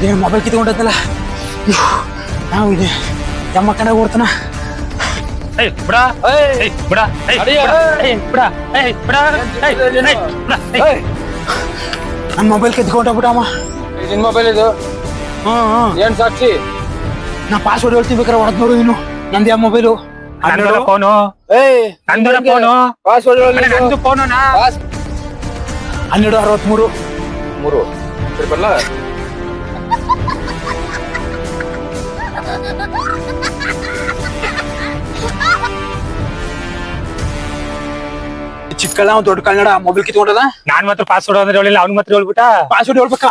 ಏನು ಮೊಬೈಲ್ ಕಿತ್ಕೊಂಡೈತಲ್ಲ ನಾವು ಇದೆ ಯಮ್ಮ ಕಡೆ ಓಡ್ತಾನ ನನ್ನ ಮೊಬೈಲ್ ಕಿತ್ಕೊಂಡೋಗ್ಬಿಟ್ಟಮ್ಮ. ನಿನ್ ಮೊಬೈಲ್ ಇದು ಏನ್ ಸಾಕ್ಷಿ? ನಾ ಪಾಸ್ವರ್ಡ್ ಹೇಳ್ತೀನಿ ಬೇಕಾರೆ ಹೊಡೆದ್ ನೋಡು ನೀನು. ನಂದು ಯಾವ ಮೊಬೈಲು ಫೋನು ಪಾಸ್ವರ್ಡ್ 1263 3 ಬರಲ್ಲ. ಚಿಕ್ಕಲ್ಲ ಅವ್ನು ದೊಡ್ಡ ಕನ್ನಡ ಮೊಬೈಲ್ ಕಿತ್ಕೊಂಡದ. ನಾನ್ ಮಾತ್ರ ಪಾಸ್ವರ್ಡ್ ಅಂದ್ರೆ ಹೇಳಿಲ್ಲ, ಅವ್ನ್ ಮಾತ್ರ ಹೇಳ್ಬಿಟ್ಟ ಪಾಸ್ವರ್ಡ್ ಹೇಳ್ಬೇಕಾ?